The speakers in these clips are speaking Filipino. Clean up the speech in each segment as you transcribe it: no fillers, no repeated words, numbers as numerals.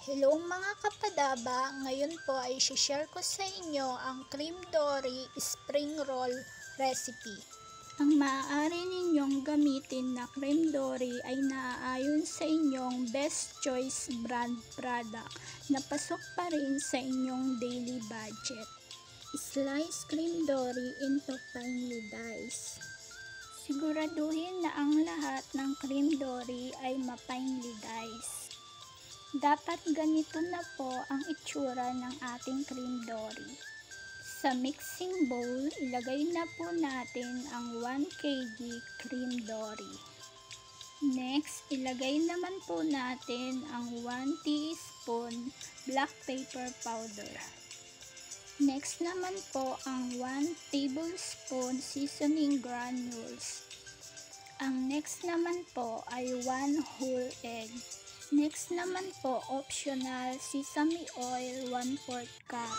Hello mga kapadaba, ngayon po ay share ko sa inyo ang cream dory spring roll recipe. Ang maaari ninyong gamitin na cream dory ay naaayon sa inyong Best Choice brand product na pasok pa rin sa inyong daily budget. Slice cream dory into finely diced. Siguraduhin na ang lahat ng cream dory ay ma-finely diced. Dapat ganito na po ang itsura ng ating cream dory. Sa mixing bowl, ilagay na po natin ang 1 kg cream dory. Next, ilagay naman po natin ang 1 teaspoon black pepper powder. Next naman po ang 1 tablespoon seasoning granules. Ang next naman po ay 1 whole egg. Next naman po, optional sesame oil 1/4 cup.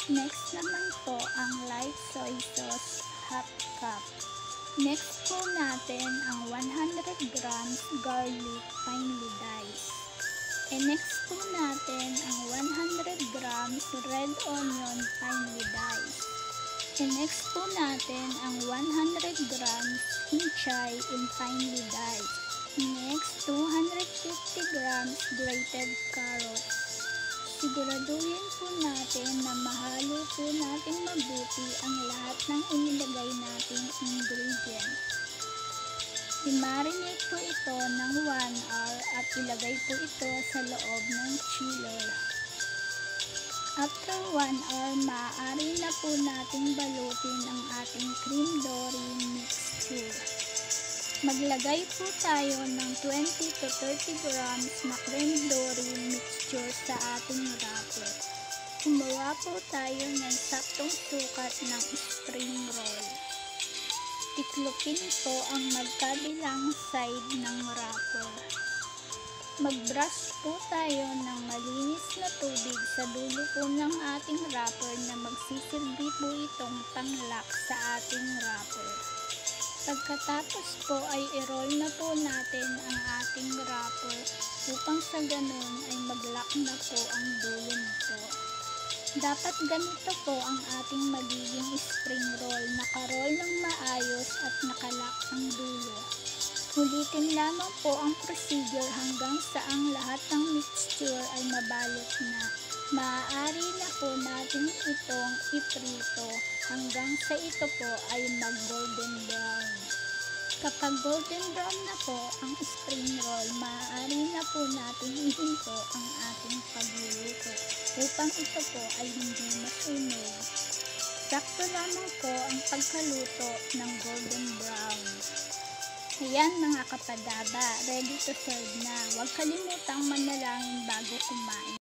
Next naman po, ang light soy sauce half cup. Next po natin ang 100 grams garlic finely diced. And next po natin ang 100 grams red onion finely diced. And next po natin ang 100 grams himchay in finely diced. Next, 250 grams grated carrots. Siguraduhin po natin na mahalo po natin mabuti ang lahat ng inilagay nating ingredient. I-marinate po ito ng 1 hour at ilagay po ito sa loob ng chiller. After 1 hour, maaari na po nating balutin ang ating cream dory mixture. Maglagay po tayo ng 20 to 30 grams na cream dory mixture sa ating wrapper. Gumawa po tayo ng saktong sukat ng spring roll. Tiklukin po ang magkabilang side ng wrapper. Mag-brush po tayo ng malinis na tubig sa dulo po ng ating wrapper na magsisilbi po itong panglak sa ating wrapper. Pagkatapos po ay i-roll na po natin ang ating wrapper upang sa ganun ay mag-lock na po ang dulo nito. Dapat ganito po ang ating magiging spring roll, naka-roll ng maayos at naka-lock ang dulo. Ulitin lamang po ang procedure hanggang sa ang lahat ng mixture ay mabalot na. Maaari na po natin itong iprito hanggang sa ito po ay mag-golden brown. Kapag golden brown na po ang spring roll, maaari na po natin ihinto ang ating pagluluto upang ito po ay hindi masunog. Sakto lamang po ang pagkaluto ng golden brown. Ayan mga kapadaba, ready to serve na. Huwag kalimutang manalangin bago kumain.